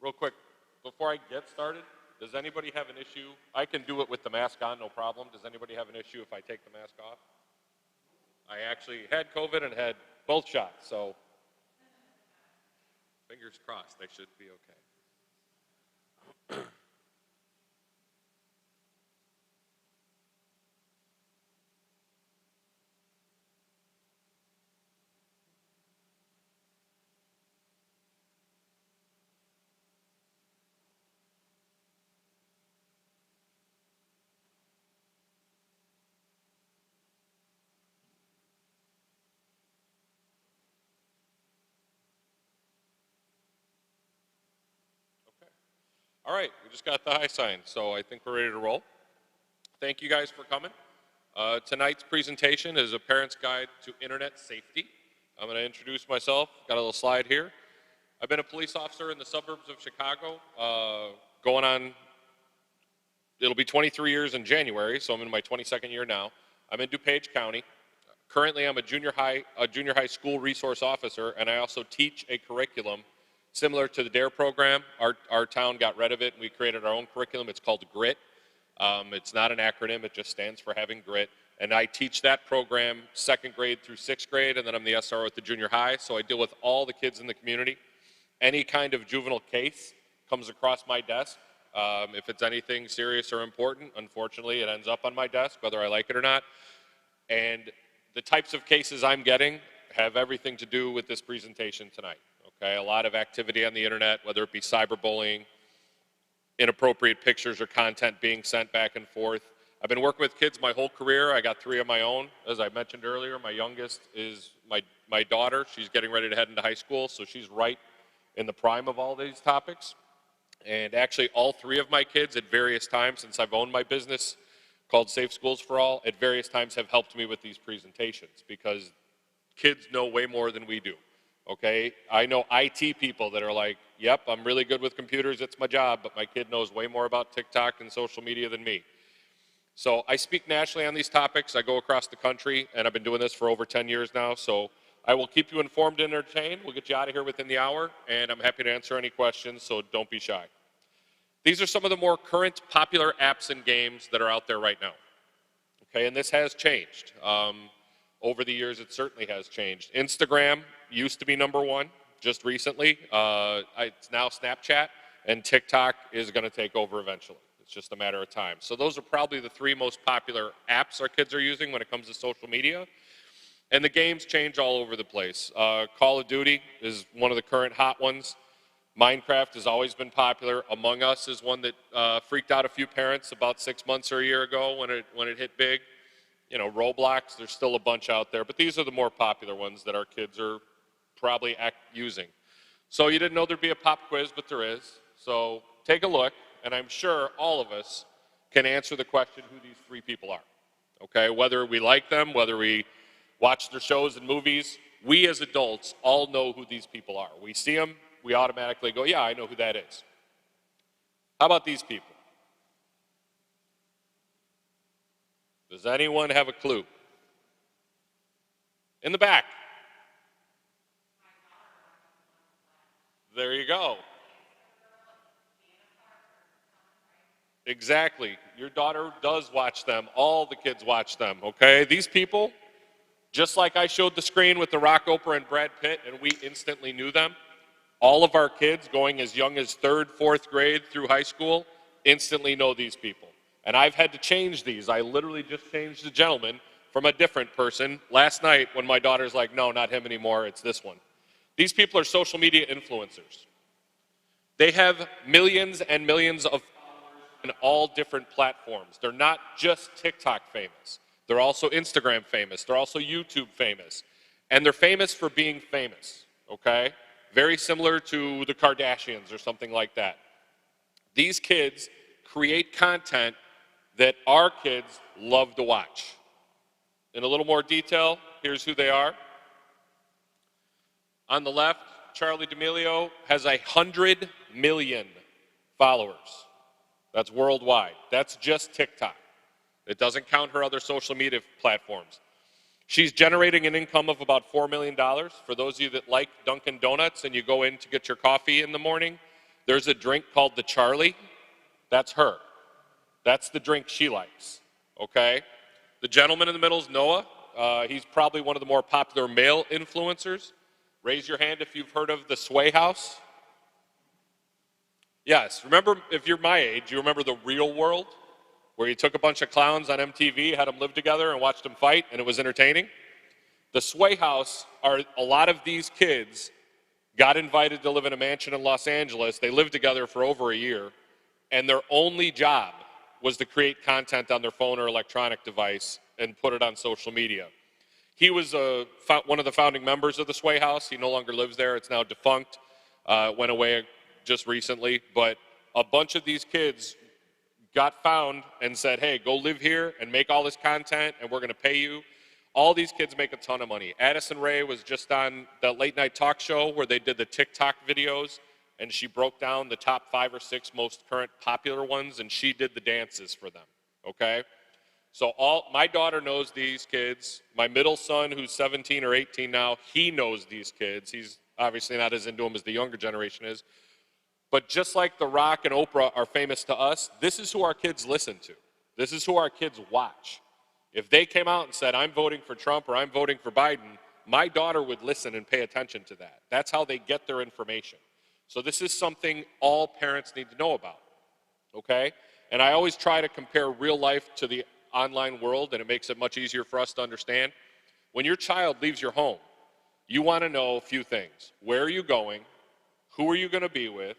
Real quick, before I get started, does anybody have an issue? I can do it with the mask on, no problem. Does anybody have an issue if I take the mask off? I actually had COVID and had both shots, so fingers crossed, I should be okay. All right, we just got the high sign, so I think we're ready to roll. Thank you guys for coming. Tonight's presentation is a parent's guide to internet safety. I'm going to introduce myself. Got a little slide here. I've been a police officer in the suburbs of Chicago, going on, it'll be 23 years in January, so I'm in my 22nd year now. I'm in DuPage County. Currently, I'm a junior high school resource officer, and I also teach a curriculum similar to the DARE program. Our town got rid of it, and we created our own curriculum. It's called GRIT. It's not an acronym, it just stands for having grit. And I teach that program 2nd grade through 6th grade, and then I'm the SRO at the junior high, so I deal with all the kids in the community. Any kind of juvenile case comes across my desk. If it's anything serious or important, unfortunately, it ends up on my desk, whether I like it or not. And the types of cases I'm getting have everything to do with this presentation tonight. Okay, a lot of activity on the internet, whether it be cyberbullying, inappropriate pictures or content being sent back and forth. I've been working with kids my whole career. I got 3 of my own. As I mentioned earlier, my youngest is my daughter. She's getting ready to head into high school, so she's right in the prime of all these topics. And actually, all 3 of my kids at various times, since I've owned my business called Safe Schools for All, at various times have helped me with these presentations because kids know way more than we do. Okay, I know IT people that are like, yep, I'm really good with computers, it's my job, but my kid knows way more about TikTok and social media than me. So I speak nationally on these topics. I go across the country, and I've been doing this for over 10 years now, so I will keep you informed and entertained. We'll get you out of here within the hour, and I'm happy to answer any questions, so don't be shy. These are some of the more current popular apps and games that are out there right now. Okay, and this has changed. Over the years, it certainly has changed. Instagram used to be #1 just recently. It's now Snapchat, and TikTok is going to take over eventually. It's just a matter of time. So those are probably the 3 most popular apps our kids are using when it comes to social media. And the games change all over the place. Call of Duty is one of the current hot ones. Minecraft has always been popular. Among Us is one that freaked out a few parents about 6 months or a year ago when it hit big. You know, Roblox, there's still a bunch out there, but these are the more popular ones that our kids are probably using. So you didn't know there'd be a pop quiz, but there is. So take a look, and I'm sure all of us can answer the question who these 3 people are. Okay, whether we like them, whether we watch their shows and movies, we as adults all know who these people are. We see them, we automatically go, yeah, I know who that is. How about these people? Does anyone have a clue? In the back. There you go. Exactly. Your daughter does watch them. All the kids watch them, okay? These people, just like I showed the screen with the Rock Oprah and Brad Pitt, and we instantly knew them, all of our kids going as young as 3rd, 4th grade through high school instantly know these people. And I've had to change these. I literally just changed the gentleman from a different person last night when my daughter's like, no, not him anymore, it's this one. These people are social media influencers. They have millions and millions of followers on all different platforms. They're not just TikTok famous. They're also Instagram famous. They're also YouTube famous. And they're famous for being famous, okay? Very similar to the Kardashians or something like that. These kids create content that our kids love to watch. In a little more detail, here's who they are. On the left, Charlie D'Amelio has 100 million followers. That's worldwide. That's just TikTok. It doesn't count her other social media platforms. She's generating an income of about $4 million. For those of you that like Dunkin' Donuts and you go in to get your coffee in the morning, There's a drink called the Charlie. That's her. That's the drink she likes, okay? The gentleman in the middle is Noah. He's probably one of the more popular male influencers. Raise your hand if you've heard of the Sway House. Yes, remember, if you're my age, you remember The Real World, where you took a bunch of clowns on MTV, had them live together, and watched them fight, and it was entertaining? The Sway House are a lot of these kids got invited to live in a mansion in Los Angeles. They lived together for over a year, and their only job was to create content on their phone or electronic device and put it on social media. He was one of the founding members of the Sway House. He no longer lives there. It's now defunct. Went away just recently. But a bunch of these kids got found and said, hey, go live here and make all this content, and we're going to pay you. All these kids make a ton of money. Addison Rae was just on the late night talk show where they did the TikTok videos, and she broke down the top 5 or 6 most current popular ones, and she did the dances for them, okay? So my daughter knows these kids. My middle son, who's 17 or 18 now, he knows these kids. He's obviously not as into them as the younger generation is. But just like The Rock and Oprah are famous to us, this is who our kids listen to. This is who our kids watch. If they came out and said, I'm voting for Trump or I'm voting for Biden, my daughter would listen and pay attention to that. That's how they get their information. So this is something all parents need to know about, okay? And I always try to compare real life to the online world, and it makes it much easier for us to understand. When your child leaves your home, you want to know a few things. Where are you going? Who are you going to be with?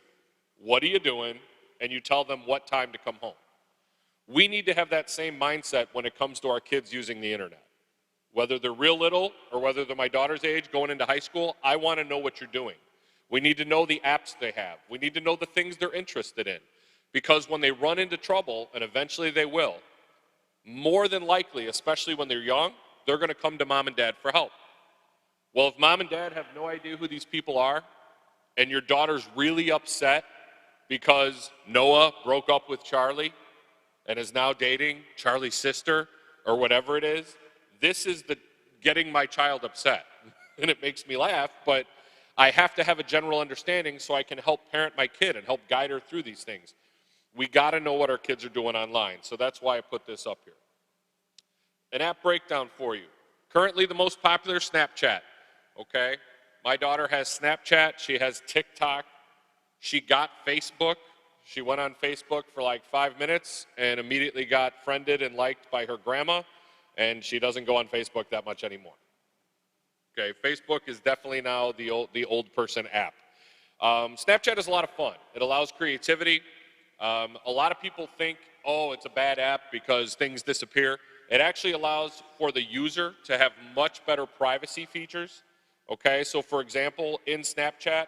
What are you doing? And you tell them what time to come home. We need to have that same mindset when it comes to our kids using the internet. Whether they're real little or whether they're my daughter's age going into high school, I want to know what you're doing. We need to know the apps they have. We need to know the things they're interested in. Because when they run into trouble, and eventually they will, more than likely, especially when they're young, they're going to come to mom and dad for help. Well, if mom and dad have no idea who these people are, and your daughter's really upset because Noah broke up with Charlie and is now dating Charlie's sister or whatever it is, this is the getting my child upset. And it makes me laugh, but I have to have a general understanding so I can help parent my kid and help guide her through these things. We got to know what our kids are doing online, so that's why I put this up here. An app breakdown for you. Currently the most popular, Snapchat, okay? My daughter has Snapchat, she has TikTok, she got Facebook. She went on Facebook for like 5 minutes and immediately got friended and liked by her grandma, and she doesn't go on Facebook that much anymore. Okay, Facebook is definitely now the old person app. Snapchat is a lot of fun. It allows creativity. A lot of people think, oh, it's a bad app because things disappear. It actually allows for the user to have much better privacy features. Okay, so for example, in Snapchat,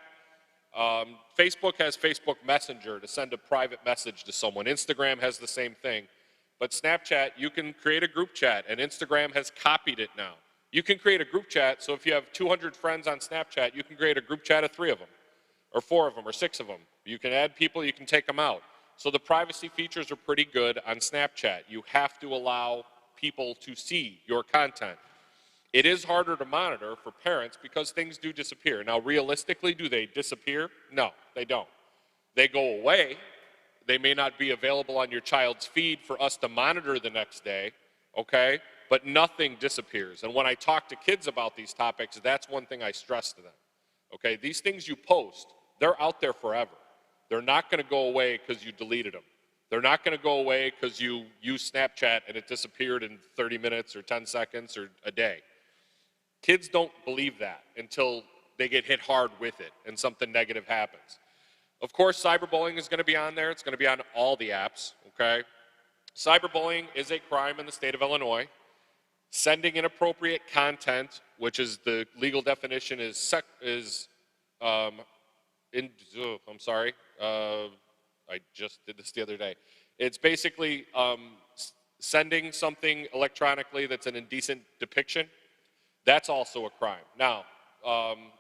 Facebook has Facebook Messenger to send a private message to someone. Instagram has the same thing. But Snapchat, you can create a group chat, and Instagram has copied it now. You can create a group chat, so if you have 200 friends on Snapchat, you can create a group chat of 3 of them, or 4 of them, or 6 of them. You can add people, you can take them out. So the privacy features are pretty good on Snapchat. You have to allow people to see your content. It is harder to monitor for parents because things do disappear. Now, realistically, do they disappear? No, they don't. They go away. They may not be available on your child's feed for us to monitor the next day, okay? But nothing disappears. And when I talk to kids about these topics, that's one thing I stress to them, okay? These things you post, they're out there forever. They're not going to go away because you deleted them. They're not going to go away because you used Snapchat and it disappeared in 30 minutes or 10 seconds or a day. Kids don't believe that until they get hit hard with it and something negative happens. Of course, cyberbullying is going to be on there. It's going to be on all the apps, okay? Cyberbullying is a crime in the state of Illinois. Sending inappropriate content, which is the legal definition I just did this the other day. It's basically sending something electronically that's an indecent depiction. That's also a crime. Now,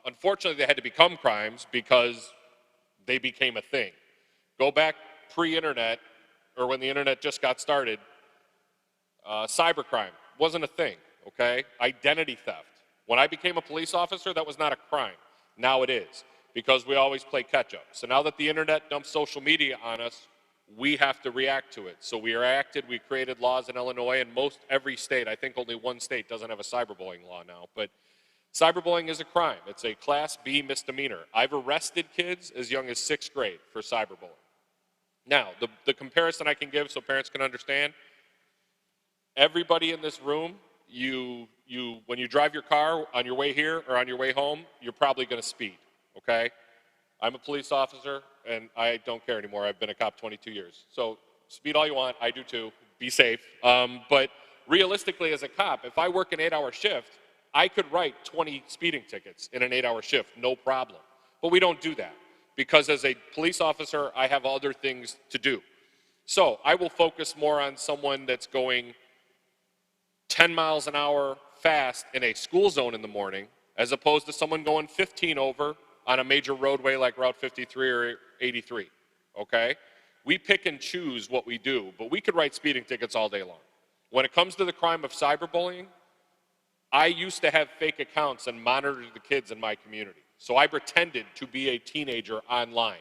unfortunately, they had to become crimes because they became a thing. Go back pre-internet, or when the internet just got started, cybercrime wasn't a thing, okay? Identity theft. When I became a police officer, that was not a crime. Now it is. because we always play catch up. So now that the internet dumps social media on us, we have to react to it. So we reacted, we created laws in Illinois, and every state, I think only one state doesn't have a cyberbullying law now, but cyberbullying is a crime. It's a Class B misdemeanor. I've arrested kids as young as 6th grade for cyberbullying. Now, the comparison I can give so parents can understand, everybody in this room, when you drive your car on your way here or on your way home, you're probably going to speed, okay? I'm a police officer, and I don't care anymore. I've been a cop 22 years. So speed all you want. I do too. Be safe. But realistically, as a cop, if I work an 8-hour shift, I could write 20 speeding tickets in an 8-hour shift, no problem. But we don't do that because as a police officer, I have other things to do. So I will focus more on someone that's going 10 miles an hour fast in a school zone in the morning as opposed to someone going 15 over on a major roadway like Route 53 or 83, okay? We pick and choose what we do, but we could write speeding tickets all day long. When it comes to the crime of cyberbullying, I used to have fake accounts and monitor the kids in my community. So I pretended to be a teenager online,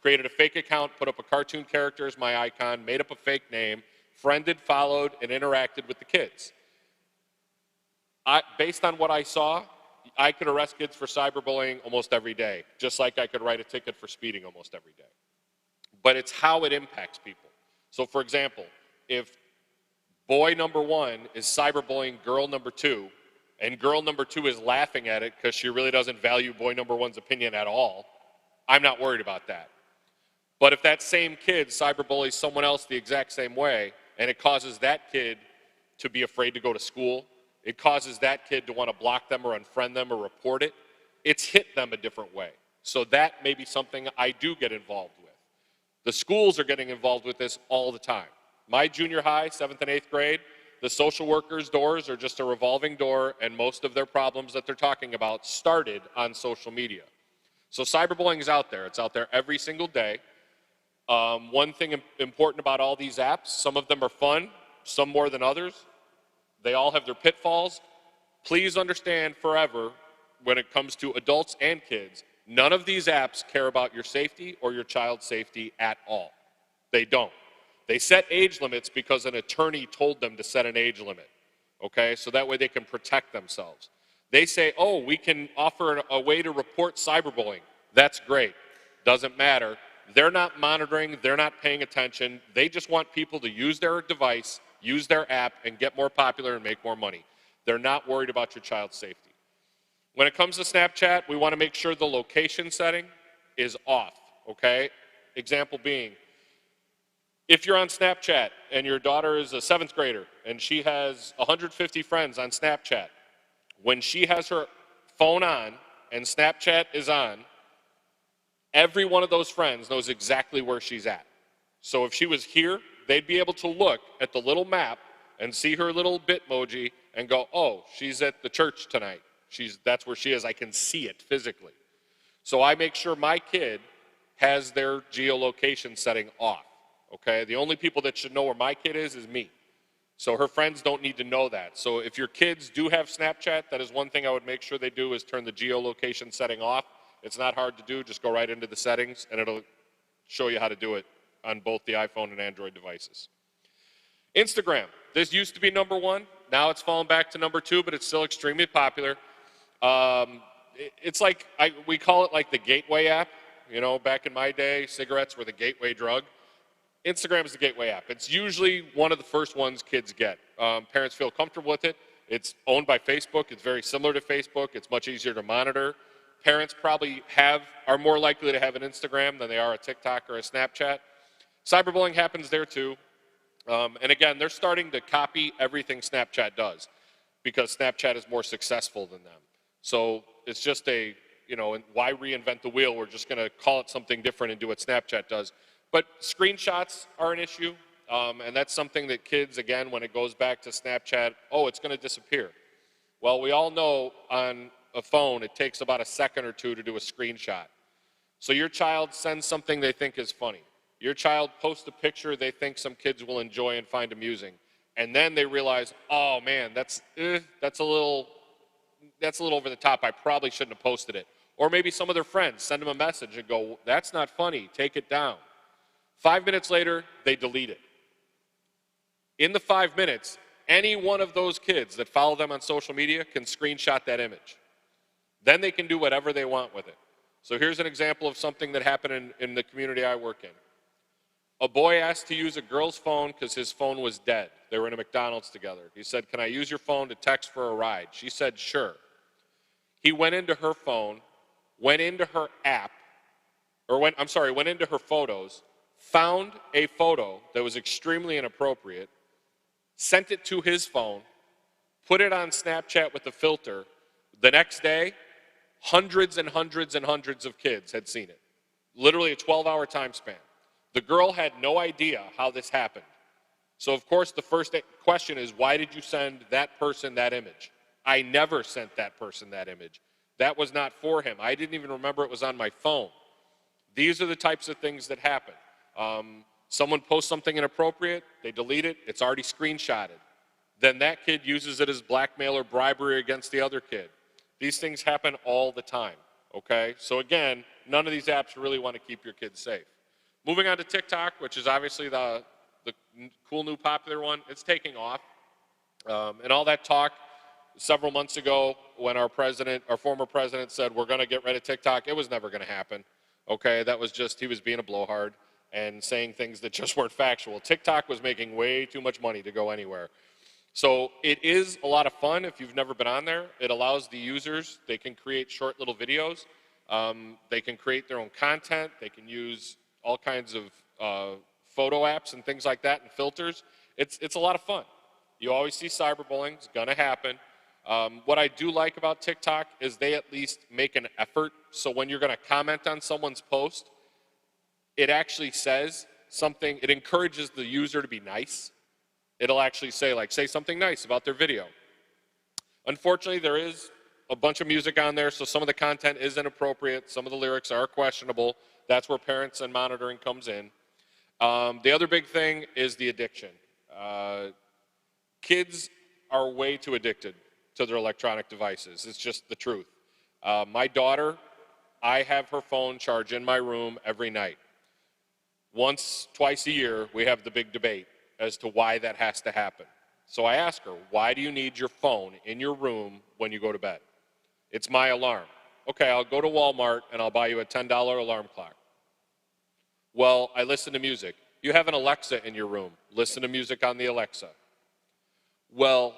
created a fake account, put up a cartoon character as my icon, made up a fake name, friended, followed, and interacted with the kids. Based on what I saw, I could arrest kids for cyberbullying almost every day, just like I could write a ticket for speeding almost every day. But it's how it impacts people. So for example, if boy number 1 is cyberbullying girl number 2, and girl number 2 is laughing at it because she really doesn't value boy number 1's opinion at all, I'm not worried about that. But if that same kid cyberbullies someone else the exact same way, and it causes that kid to be afraid to go to school, it causes that kid to want to block them or unfriend them or report it, it's hit them a different way. So that may be something I do get involved with. The schools are getting involved with this all the time. My junior high, 7th and 8th grade, the social workers' doors are just a revolving door, and most of their problems that they're talking about started on social media. So cyberbullying is out there. It's out there every single day. One thing important about all these apps, some of them are fun, some more than others. They all have their pitfalls. Please understand forever, when it comes to adults and kids, none of these apps care about your safety or your child's safety at all. They don't. They set age limits because an attorney told them to set an age limit, okay? So that way they can protect themselves. They say, oh, we can offer a way to report cyberbullying. That's great. Doesn't matter. They're not monitoring. They're not paying attention. They just want people to use their device, use their app, and get more popular and make more money. They're not worried about your child's safety. When it comes to Snapchat, we want to make sure the location setting is off, okay? Example being, if you're on Snapchat and your daughter is a 7th grader and she has 150 friends on Snapchat, when she has her phone on and Snapchat is on, every one of those friends knows exactly where she's at. So if she was here, they'd be able to look at the little map and see her little Bitmoji and go, oh, she's at the church tonight. That's where she is. I can see it physically. So I make sure my kid has their geolocation setting off, okay? The only people that should know where my kid is me. So her friends don't need to know that. So if your kids do have Snapchat, that is one thing I would make sure they do is turn the geolocation setting off. It's not hard to do. Just go right into the settings and it'll show you how to do it on both the iPhone and Android devices. Instagram. This used to be number 1. Now it's fallen back to number 2, but it's still extremely popular. It's like, we call it like the gateway app. You know, back in my day, cigarettes were the gateway drug. Instagram is the gateway app. It's usually one of the first ones kids get. Parents feel comfortable with it. It's owned by Facebook. It's very similar to Facebook. It's much easier to monitor. Parents probably are more likely to have an Instagram than they are a TikTok or a Snapchat. Cyberbullying happens there too. And again, they're starting to copy everything Snapchat does because Snapchat is more successful than them. So it's just why reinvent the wheel? We're just going to call it something different and do what Snapchat does. But screenshots are an issue, and that's something that kids, again, when it goes back to Snapchat, oh, it's going to disappear. Well, we all know on a phone it takes about a second or two to do a screenshot. So your child sends something they think is funny. Your child posts a picture they think some kids will enjoy and find amusing. And then they realize, oh man, that's a little over the top. I probably shouldn't have posted it. Or maybe some of their friends send them a message and go, that's not funny, take it down. 5 minutes later, they delete it. In the 5 minutes, any one of those kids that follow them on social media can screenshot that image. Then they can do whatever they want with it. So here's an example of something that happened in the community I work in. A boy asked to use a girl's phone because his phone was dead. They were in a McDonald's together. He said, can I use your phone to text for a ride? She said, sure. He went into her phone, went into her app, went into her photos, found a photo that was extremely inappropriate, sent it to his phone, put it on Snapchat with a filter. The next day, hundreds and hundreds and hundreds of kids had seen it. Literally a 12-hour time span. The girl had no idea how this happened. So of course the first question is, why did you send that person that image? I never sent that person that image. That was not for him. I didn't even remember it was on my phone. These are the types of things that happen. Someone posts something inappropriate, they delete it, it's already screenshotted. Then that kid uses it as blackmail or bribery against the other kid. These things happen all the time, okay? So again, none of these apps really want to keep your kids safe. Moving on to TikTok, which is obviously the cool new popular one, it's taking off. And all that talk several months ago when our former president said we're going to get rid of TikTok, it was never going to happen, okay? That was just, he was being a blowhard and saying things that just weren't factual. TikTok was making way too much money to go anywhere. So it is a lot of fun if you've never been on there. It allows the users, they can create short little videos. They can create their own content. They can use all kinds of photo apps and things like that and filters. It's a lot of fun. You always see cyberbullying. It's going to happen. What I do like about TikTok is they at least make an effort. So when you're going to comment on someone's post, it actually says something. It encourages the user to be nice. It'll actually say, like, say something nice about their video. Unfortunately, there is a bunch of music on there, so some of the content is inappropriate. Some of the lyrics are questionable. That's where parents and monitoring comes in. The other big thing is the addiction. Kids are way too addicted to their electronic devices. It's just the truth. My daughter, I have her phone charged in my room every night. Once, twice a year, we have the big debate as to why that has to happen. So I ask her, why do you need your phone in your room when you go to bed? It's my alarm. Okay, I'll go to Walmart and I'll buy you a $10 alarm clock. Well, I listen to music. You have an Alexa in your room. Listen to music on the Alexa. Well,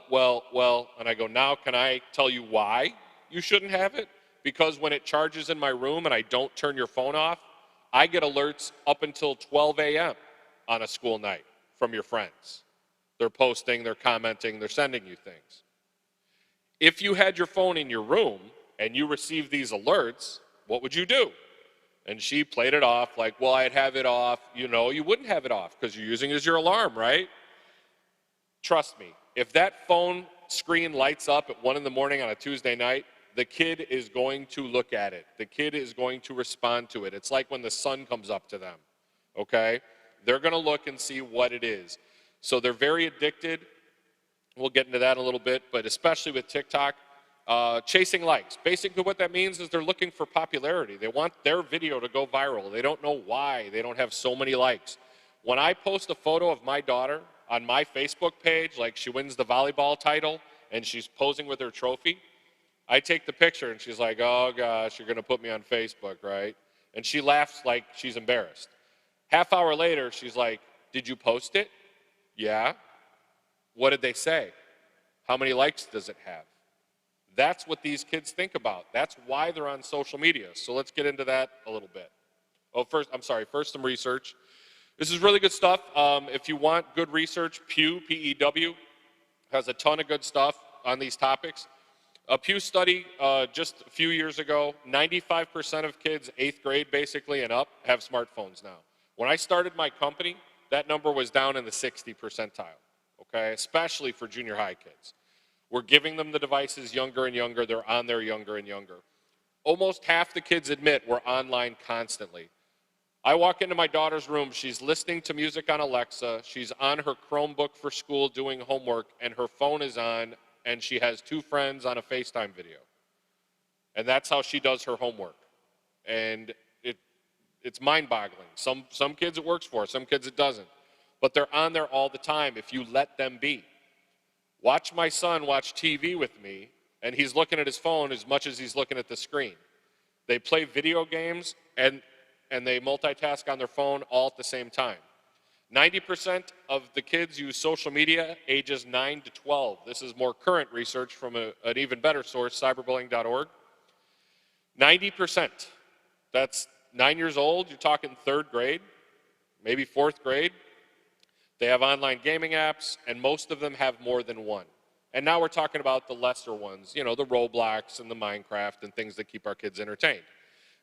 and I go, now can I tell you why you shouldn't have it? Because when it charges in my room and I don't turn your phone off, I get alerts up until 12 a.m. on a school night from your friends. They're posting, they're commenting, they're sending you things. If you had your phone in your room and you received these alerts, what would you do? And she played it off like, well, I'd have it off. You know, you wouldn't have it off because you're using it as your alarm, right? Trust me, if that phone screen lights up at 1 in the morning on a Tuesday night, the kid is going to look at it. The kid is going to respond to it. It's like when the sun comes up to them, okay? They're going to look and see what it is. So they're very addicted. We'll get into that in a little bit, but especially with TikTok, chasing likes. Basically what that means is they're looking for popularity. They want their video to go viral. They don't know why they don't have so many likes. When I post a photo of my daughter on my Facebook page, like she wins the volleyball title and she's posing with her trophy, I take the picture and she's like, oh gosh, you're going to put me on Facebook, right? And she laughs like she's embarrassed. Half hour later, she's like, did you post it? Yeah. What did they say? How many likes does it have? That's what these kids think about. That's why they're on social media. So let's get into that a little bit. Oh, first some research. This is really good stuff. If you want good research, Pew, P-E-W, has a ton of good stuff on these topics. A Pew study just a few years ago, 95% of kids, 8th grade basically and up, have smartphones now. When I started my company, that number was down in the 60 percentile, okay, especially for junior high kids. We're giving them the devices younger and younger. They're on there younger and younger. Almost half the kids admit we're online constantly. I walk into my daughter's room. She's listening to music on Alexa. She's on her Chromebook for school doing homework, and her phone is on, and she has 2 friends on a FaceTime video. And that's how she does her homework. And it's mind-boggling. Some kids it works for, some kids it doesn't. But they're on there all the time if you let them be. Watch my son watch TV with me, and he's looking at his phone as much as he's looking at the screen. They play video games, and they multitask on their phone all at the same time. 90% of the kids use social media ages 9 to 12. This is more current research from an even better source, cyberbullying.org. 90%. That's 9 years old. You're talking third grade, maybe fourth grade. They have online gaming apps, and most of them have more than one. And now we're talking about the lesser ones, you know, the Roblox and the Minecraft and things that keep our kids entertained.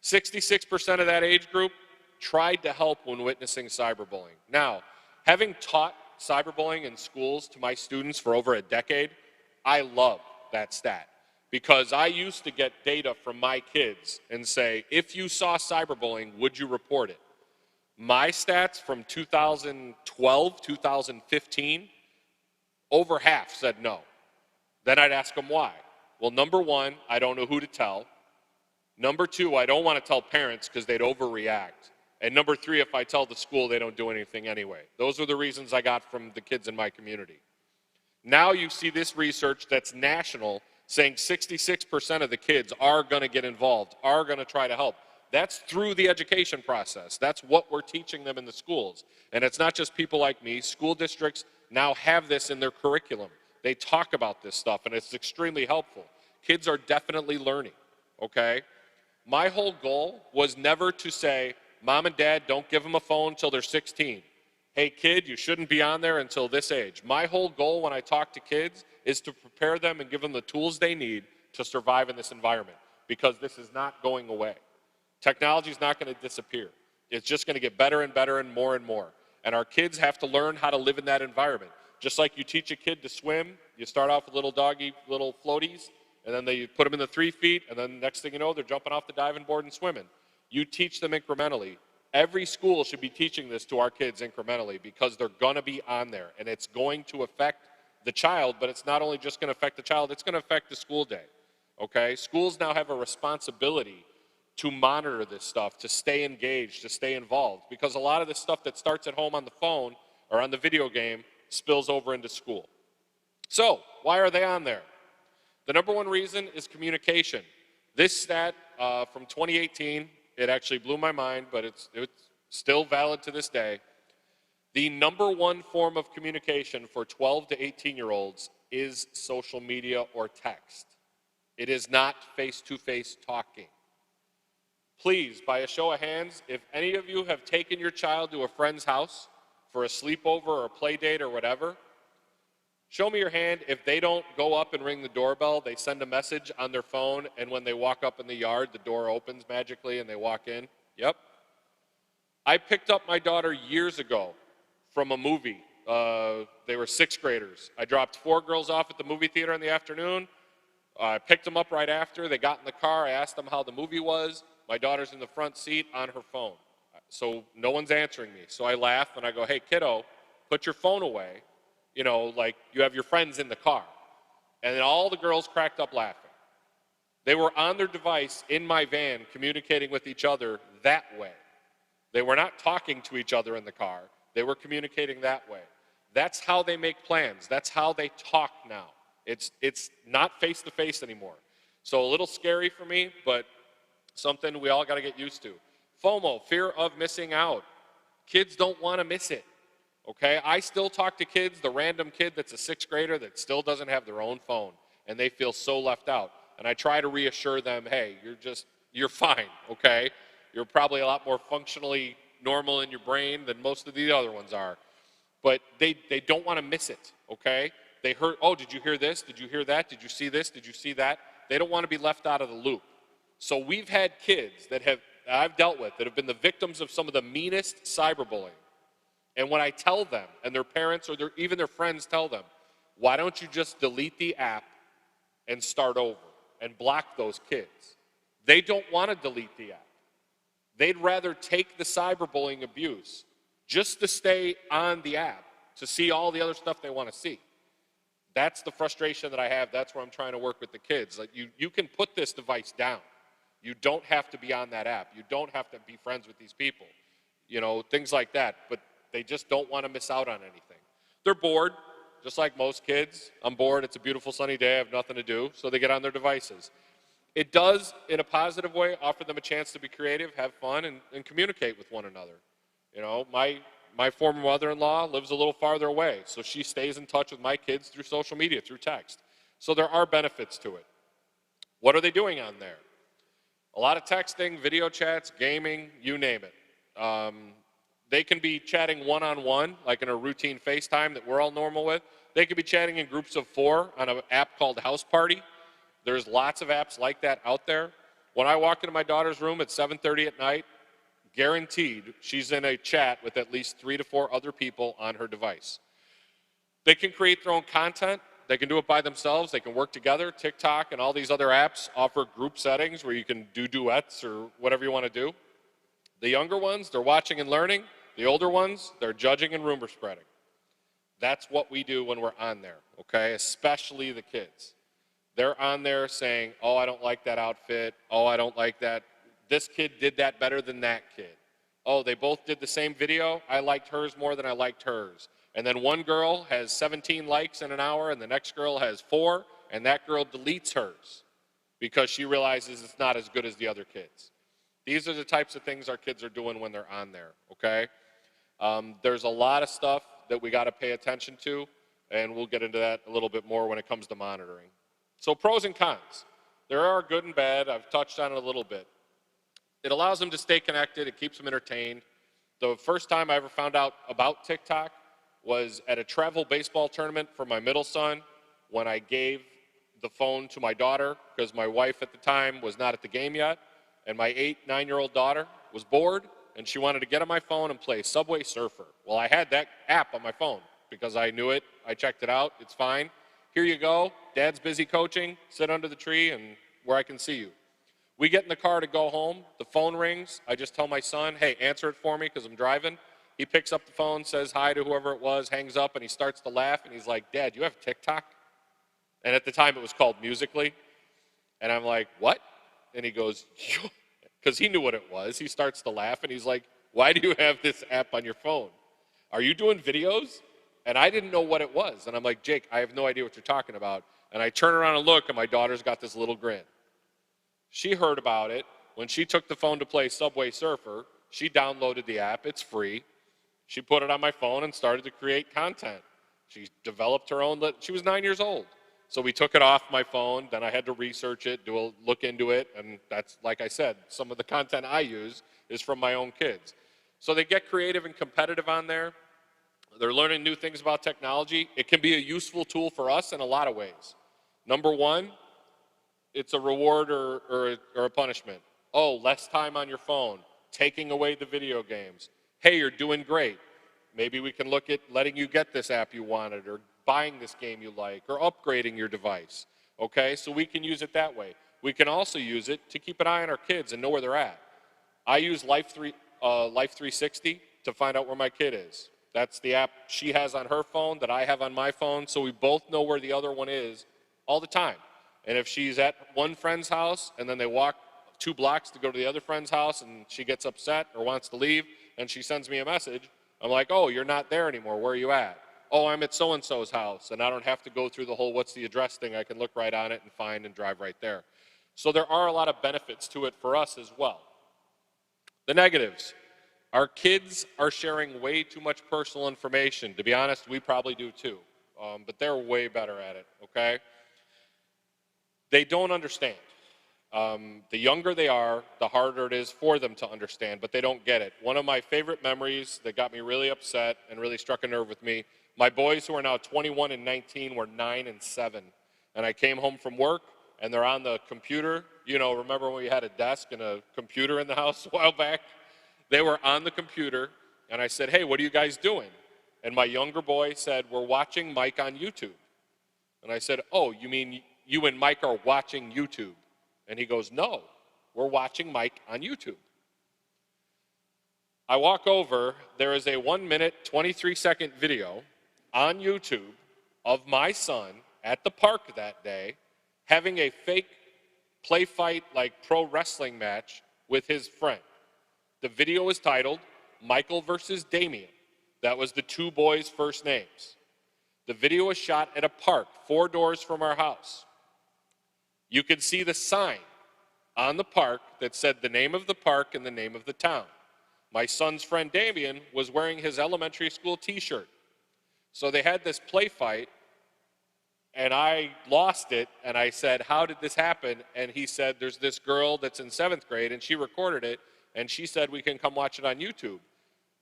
66% of that age group tried to help when witnessing cyberbullying. Now, having taught cyberbullying in schools to my students for over a decade, I love that stat because I used to get data from my kids and say, if you saw cyberbullying, would you report it? My stats from 2012, 2015, over half said no. Then I'd ask them why. Well, number one, I don't know who to tell. Number two, I don't want to tell parents because they'd overreact. And number three, if I tell the school, they don't do anything anyway. Those are the reasons I got from the kids in my community. Now you see this research that's national saying 66% of the kids are going to get involved, are going to try to help. That's through the education process. That's what we're teaching them in the schools. And it's not just people like me. School districts now have this in their curriculum. They talk about this stuff, and it's extremely helpful. Kids are definitely learning, okay? My whole goal was never to say, Mom and Dad, don't give them a phone until they're 16. Hey, kid, you shouldn't be on there until this age. My whole goal when I talk to kids is to prepare them and give them the tools they need to survive in this environment because this is not going away. Technology is not going to disappear. It's just going to get better and better and more. And our kids have to learn how to live in that environment. Just like you teach a kid to swim, you start off with little doggy, little floaties, and then you put them in the 3 feet, and then next thing you know, they're jumping off the diving board and swimming. You teach them incrementally. Every school should be teaching this to our kids incrementally because they're going to be on there, and it's going to affect the child, but it's not only just going to affect the child, it's going to affect the school day, okay? Schools now have a responsibility to monitor this stuff, to stay engaged, to stay involved, because a lot of this stuff that starts at home on the phone or on the video game spills over into school. So, why are they on there? The number one reason is communication. This stat from 2018, it actually blew my mind, but it's still valid to this day. The number one form of communication for 12 to 18-year-olds is social media or text. It is not face-to-face talking. Please, by a show of hands, if any of you have taken your child to a friend's house for a sleepover or a play date or whatever, show me your hand. If they don't go up and ring the doorbell, they send a message on their phone, and when they walk up in the yard, the door opens magically and they walk in. Yep. I picked up my daughter years ago from a movie. They were 6th graders. I dropped 4 girls off at the movie theater in the afternoon. I picked them up right after. They got in the car. I asked them how the movie was. My daughter's in the front seat on her phone. So no one's answering me. So I laugh and I go, hey, kiddo, put your phone away. You know, like you have your friends in the car. And then all the girls cracked up laughing. They were on their device in my van communicating with each other that way. They were not talking to each other in the car. They were communicating that way. That's how they make plans. That's how they talk now. It's not face-to-face anymore. So a little scary for me, but something we all got to get used to. FOMO, fear of missing out. Kids don't want to miss it. Okay, I still talk to kids, the random kid that's a 6th grader that still doesn't have their own phone, and they feel so left out. And I try to reassure them, hey, you're fine, okay? You're probably a lot more functionally normal in your brain than most of the other ones are. But they don't want to miss it, okay? They heard, oh, did you hear this? Did you hear that? Did you see this? Did you see that? They don't want to be left out of the loop. So we've had kids that I've dealt with that have been the victims of some of the meanest cyberbullying. And when I tell them, and their parents or even their friends tell them, why don't you just delete the app and start over and block those kids? They don't want to delete the app. They'd rather take the cyberbullying abuse just to stay on the app to see all the other stuff they want to see. That's the frustration that I have. That's where I'm trying to work with the kids. Like you can put this device down. You don't have to be on that app. You don't have to be friends with these people. You know, things like that. But they just don't want to miss out on anything. They're bored, just like most kids. I'm bored. It's a beautiful sunny day. I have nothing to do. So they get on their devices. It does, in a positive way, offer them a chance to be creative, have fun, and communicate with one another. You know, my former mother-in-law lives a little farther away, so she stays in touch with my kids through social media, through text. So there are benefits to it. What are they doing on there? A lot of texting, video chats, gaming, you name it. They can be chatting one-on-one, like in a routine FaceTime that we're all normal with. They could be chatting in groups of 4 on an app called House Party. There's lots of apps like that out there. When I walk into my daughter's room at 7:30 at night, guaranteed she's in a chat with at least 3 to 4 other people on her device. They can create their own content. They can do it by themselves. They can work together. TikTok and all these other apps offer group settings where you can do duets or whatever you want to do. The younger ones, they're watching and learning. The older ones, they're judging and rumor spreading. That's what we do when we're on there, okay? Especially the kids. They're on there saying, oh, I don't like that outfit. Oh, I don't like that. This kid did that better than that kid. Oh, they both did the same video. I liked hers more than I liked hers. And then one girl has 17 likes in an hour, and the next girl has 4, and that girl deletes hers because she realizes it's not as good as the other kids. These are the types of things our kids are doing when they're on there, okay? There's a lot of stuff that we got to pay attention to, and we'll get into that a little bit more when it comes to monitoring. So pros and cons. There are good and bad. I've touched on it a little bit. It allows them to stay connected. It keeps them entertained. The first time I ever found out about TikTok was at a travel baseball tournament for my middle son when I gave the phone to my daughter because my wife at the time was not at the game yet, and my 8-9-year-old daughter was bored, and she wanted to get on my phone and play Subway Surfer. Well, I had that app on my phone because I knew it. I checked it out. It's fine. Here you go. Dad's busy coaching. Sit under the tree and where I can see you. We get in the car to go home. The phone rings. I just tell my son, hey, answer it for me because I'm driving. He picks up the phone, says hi to whoever it was, hangs up, and he starts to laugh. And he's like, Dad, you have TikTok? And at the time, it was called Musical.ly. And I'm like, what? And he goes, because he knew what it was. He starts to laugh, and he's like, why do you have this app on your phone? Are you doing videos? And I didn't know what it was. And I'm like, Jake, I have no idea what you're talking about. And I turn around and look, and my daughter's got this little grin. She heard about it. When she took the phone to play Subway Surfer, she downloaded the app. It's free. She put it on my phone and started to create content. She developed her own. She was 9 years old. So we took it off my phone. Then I had to research it, look into it. And that's, like I said, some of the content I use is from my own kids. So they get creative and competitive on there. They're learning new things about technology. It can be a useful tool for us in a lot of ways. Number one, it's a reward or a punishment. Oh, less time on your phone, taking away the video games. Hey, you're doing great. Maybe we can look at letting you get this app you wanted or buying this game you like or upgrading your device. Okay, so we can use it that way. We can also use it to keep an eye on our kids and know where they're at. I use Life 360 to find out where my kid is. That's the app she has on her phone that I have on my phone, so we both know where the other one is all the time. And if she's at one friend's house and then they walk 2 blocks to go to the other friend's house and she gets upset or wants to leave and she sends me a message, I'm like, oh, you're not there anymore. Where are you at? Oh, I'm at so-and-so's house, and I don't have to go through the whole what's the address thing. I can look right on it and find and drive right there. So there are a lot of benefits to it for us as well. The negatives. Our kids are sharing way too much personal information. To be honest, we probably do too, but they're way better at it, okay? They don't understand. The younger they are, the harder it is for them to understand, but they don't get it. One of my favorite memories that got me really upset and really struck a nerve with me, my boys who are now 21 and 19 were 9 and 7. And I came home from work, and they're on the computer. You know, remember when we had a desk and a computer in the house a while back? They were on the computer, and I said, hey, what are you guys doing? And my younger boy said, we're watching Mike on YouTube. And I said, oh, you mean you and Mike are watching YouTube? And he goes, no, we're watching Mike on YouTube. I walk over, there is a 1-minute, 23-second video on YouTube of my son at the park that day having a fake play fight like pro wrestling match with his friend. The video is titled Michael versus Damien. That was the two boys' first names. The video was shot at a park 4 doors from our house. You could see the sign on the park that said the name of the park and the name of the town. My son's friend Damien was wearing his elementary school t-shirt. So they had this play fight, and I lost it, and I said, how did this happen? And he said, there's this girl that's in 7th grade, and she recorded it, and she said we can come watch it on YouTube.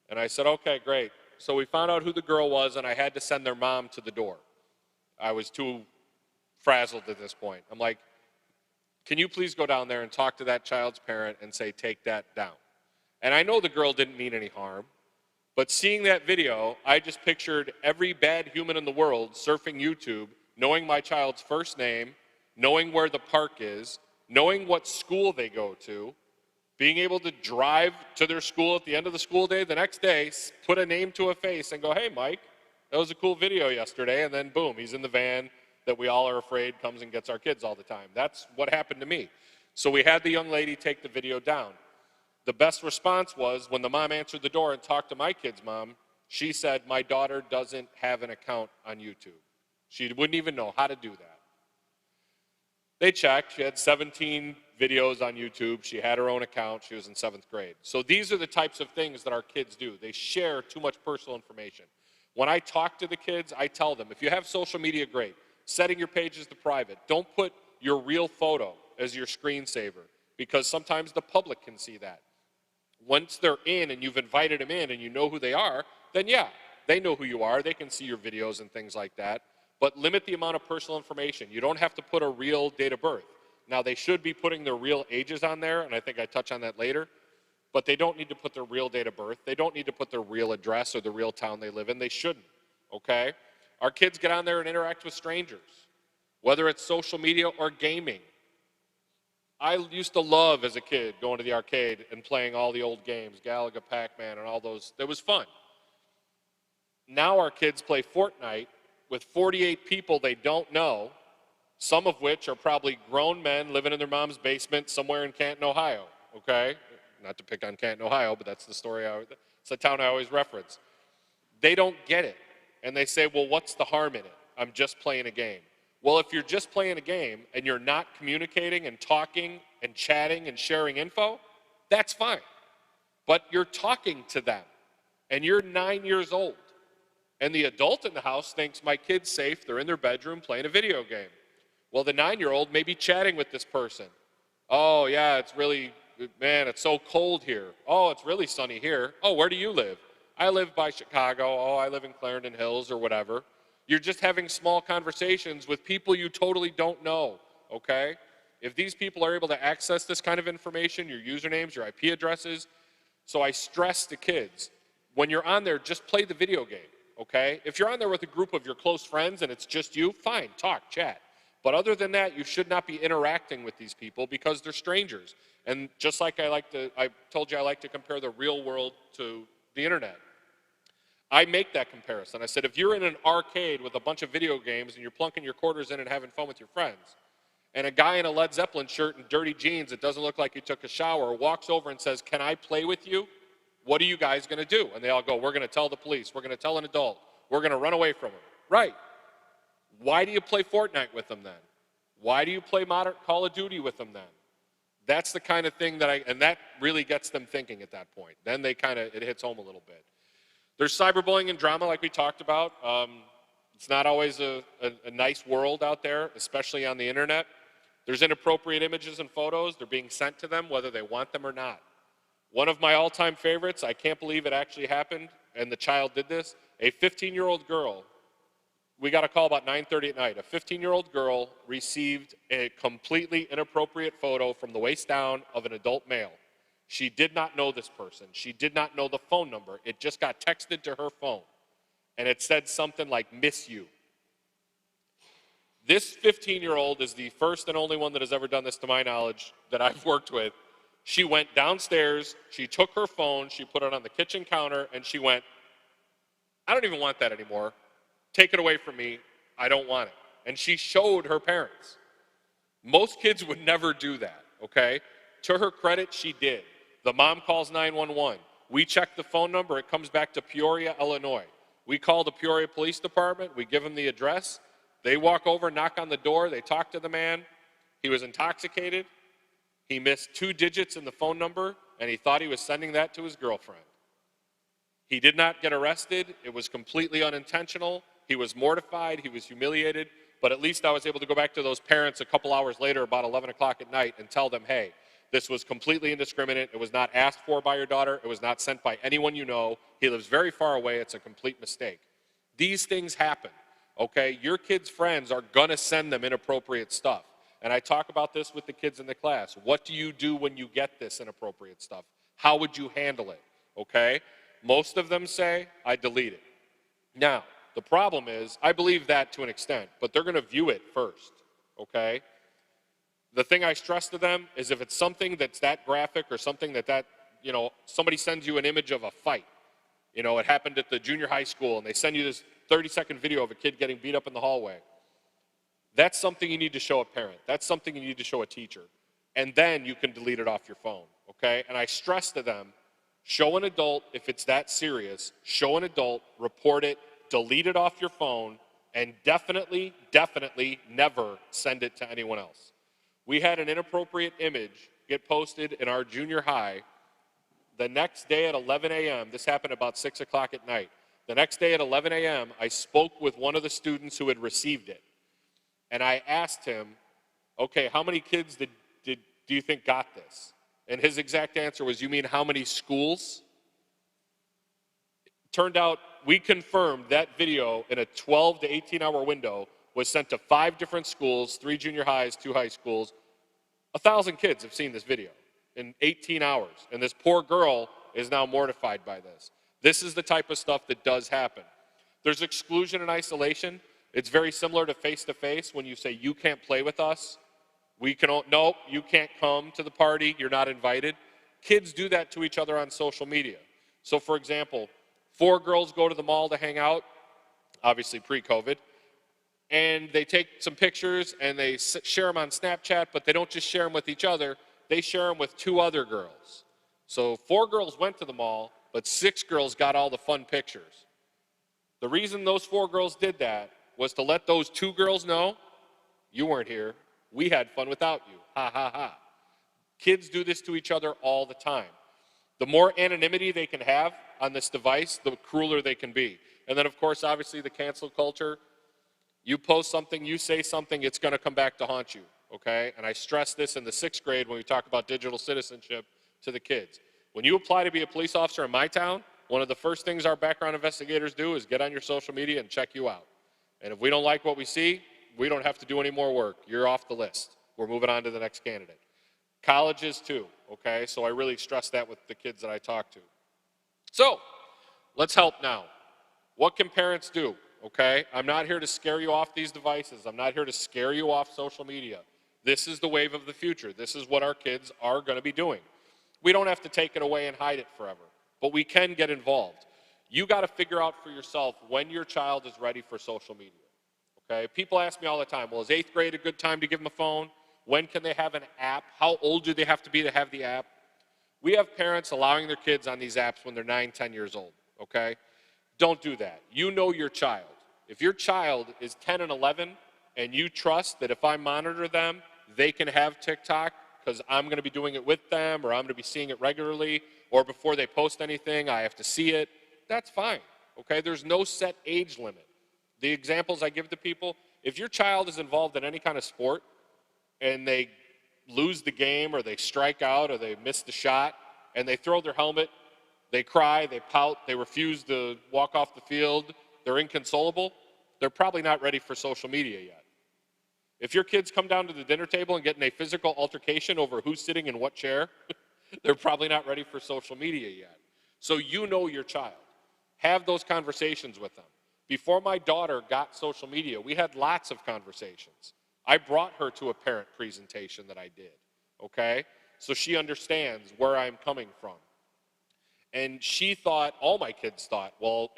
And I said, okay, great. So we found out who the girl was, and I had to send their mom to the door. I was too frazzled at this point. I'm like, can you please go down there and talk to that child's parent and say, take that down? And I know the girl didn't mean any harm, but seeing that video, I just pictured every bad human in the world surfing YouTube, knowing my child's first name, knowing where the park is, knowing what school they go to, being able to drive to their school at the end of the school day the next day, put a name to a face and go, hey, Mike, that was a cool video yesterday, and then boom, he's in the van that we all are afraid comes and gets our kids all the time. That's what happened to me. So we had the young lady take the video down. The best response was when the mom answered the door and talked to my kid's mom, she said, my daughter doesn't have an account on YouTube. She wouldn't even know how to do that. They checked. She had 17 videos on YouTube. She had her own account. She was in 7th grade. So these are the types of things that our kids do. They share too much personal information. When I talk to the kids, I tell them, if you have social media, great. Setting your pages to private. Don't put your real photo as your screensaver because sometimes the public can see that. Once they're in and you've invited them in and you know who they are, then yeah, they know who you are. They can see your videos and things like that. But limit the amount of personal information. You don't have to put a real date of birth. Now, they should be putting their real ages on there, and I think I touch on that later. But they don't need to put their real date of birth. They don't need to put their real address or the real town they live in. They shouldn't, okay? Our kids get on there and interact with strangers, whether it's social media or gaming. I used to love, as a kid, going to the arcade and playing all the old games, Galaga, Pac-Man, and all those. It was fun. Now our kids play Fortnite with 48 people they don't know, some of which are probably grown men living in their mom's basement somewhere in Canton, Ohio, okay? Not to pick on Canton, Ohio, but that's the story. It's the town I always reference. They don't get it. And they say, well, what's the harm in it? I'm just playing a game. Well, if you're just playing a game and you're not communicating and talking and chatting and sharing info, that's fine. But you're talking to them, and you're 9 years old. And the adult in the house thinks my kid's safe, they're in their bedroom playing a video game. Well, the 9-year-old may be chatting with this person. Oh, yeah, it's really, man, it's so cold here. Oh, it's really sunny here. Oh, where do you live? I live by Chicago. Oh, I live in Clarendon Hills or whatever. You're just having small conversations with people you totally don't know, okay? If these people are able to access this kind of information, your usernames, your IP addresses, so I stress to kids, when you're on there, just play the video game, okay? If you're on there with a group of your close friends and it's just you, fine, talk, chat. But other than that, you should not be interacting with these people because they're strangers. And just like I told you I like to compare the real world to the internet. I make that comparison. I said, if you're in an arcade with a bunch of video games and you're plunking your quarters in and having fun with your friends, and a guy in a Led Zeppelin shirt and dirty jeans that doesn't look like he took a shower walks over and says, can I play with you? What are you guys going to do? And they all go, we're going to tell the police. We're going to tell an adult. We're going to run away from him. Right. Why do you play Fortnite with them then? Why do you play modern Call of Duty with them then? That's the kind of thing and that really gets them thinking at that point. Then it hits home a little bit. There's cyberbullying and drama like we talked about. It's not always a nice world out there, especially on the internet. There's inappropriate images and photos. They're being sent to them whether they want them or not. One of my all-time favorites, I can't believe it actually happened, and the child did this, a 15-year-old girl, we got a call about 9:30 at night. A 15-year-old girl received a completely inappropriate photo from the waist down of an adult male. She did not know this person. She did not know the phone number. It just got texted to her phone. And it said something like, miss you. This 15-year-old is the first and only one that has ever done this to my knowledge that I've worked with. She went downstairs, she took her phone, she put it on the kitchen counter, and she went, I don't even want that anymore. Take it away from me. I don't want it. and she showed her parents. Most kids would never do that, okay? To her credit, she did. The mom calls 911. We check the phone number. It comes back to Peoria, Illinois. We call the Peoria Police Department. We give them the address. They walk over, knock on the door. They talk to the man. He was intoxicated. He missed 2 digits in the phone number, and he thought he was sending that to his girlfriend. He did not get arrested. It was completely unintentional. He was mortified. He was humiliated. But at least I was able to go back to those parents a couple hours later, about 11 o'clock at night, and tell them, hey, this was completely indiscriminate. It was not asked for by your daughter. It was not sent by anyone you know. He lives very far away. It's a complete mistake. These things happen, okay? Your kids' friends are going to send them inappropriate stuff. And I talk about this with the kids in the class. What do you do when you get this inappropriate stuff? How would you handle it, okay? Most of them say, I delete it. Now, the problem is, I believe that to an extent, but they're going to view it first, okay? The thing I stress to them is if it's something that's that graphic or something that somebody sends you an image of a fight. You know, it happened at the junior high school, and they send you this 30-second video of a kid getting beat up in the hallway. That's something you need to show a parent. That's something you need to show a teacher. And then you can delete it off your phone, okay? And I stress to them, show an adult if it's that serious. Show an adult, report it, delete it off your phone, and definitely, definitely never send it to anyone else. We had an inappropriate image get posted in our junior high the next day at 11 a.m. This happened about 6 o'clock at night. The next day at 11 a.m., I spoke with one of the students who had received it. And I asked him, okay, how many kids do you think got this? And his exact answer was, you mean how many schools? Turned out we confirmed that video in a 12 to 18-hour window was sent to 5 different schools, 3 junior highs, 2 high schools. 1,000 kids have seen this video in 18 hours. And this poor girl is now mortified by this. This is the type of stuff that does happen. There's exclusion and isolation. It's very similar to face-to-face when you say, you can't play with us. Nope, you can't come to the party. You're not invited. Kids do that to each other on social media. So, for example, 4 girls go to the mall to hang out, obviously pre-COVID, and they take some pictures and they share them on Snapchat, but they don't just share them with each other. They share them with 2 other girls. So 4 girls went to the mall, but 6 girls got all the fun pictures. The reason those 4 girls did that was to let those 2 girls know, you weren't here. We had fun without you. Ha, ha, ha. Kids do this to each other all the time. The more anonymity they can have on this device, the crueler they can be. And then, of course, obviously the cancel culture. You post something, you say something, it's going to come back to haunt you, okay? And I stress this in the 6th grade when we talk about digital citizenship to the kids. When you apply to be a police officer in my town, one of the first things our background investigators do is get on your social media and check you out. And if we don't like what we see, we don't have to do any more work. You're off the list. We're moving on to the next candidate. Colleges too, okay? So I really stress that with the kids that I talk to. So, let's help now. What can parents do, okay? I'm not here to scare you off these devices. I'm not here to scare you off social media. This is the wave of the future. This is what our kids are going to be doing. We don't have to take it away and hide it forever, but we can get involved. You got to figure out for yourself when your child is ready for social media, okay? People ask me all the time, well, is 8th grade a good time to give them a phone? When can they have an app? How old do they have to be to have the app? We have parents allowing their kids on these apps when they're 9, 10 years old, okay? Don't do that. You know your child. If your child is 10 and 11 and you trust that if I monitor them, they can have TikTok because I'm going to be doing it with them or I'm going to be seeing it regularly or before they post anything, I have to see it, that's fine, okay? There's no set age limit. The examples I give to people, if your child is involved in any kind of sport and they lose the game or they strike out or they miss the shot and they throw their helmet, they cry, they pout, they refuse to walk off the field, they're inconsolable, they're probably not ready for social media yet. If your kids come down to the dinner table and get in a physical altercation over who's sitting in what chair, they're probably not ready for social media yet. So you know your child. Have those conversations with them. Before my daughter got social media, we had lots of conversations. I brought her to a parent presentation that I did, okay? So she understands where I'm coming from. And she thought, all my kids thought, well,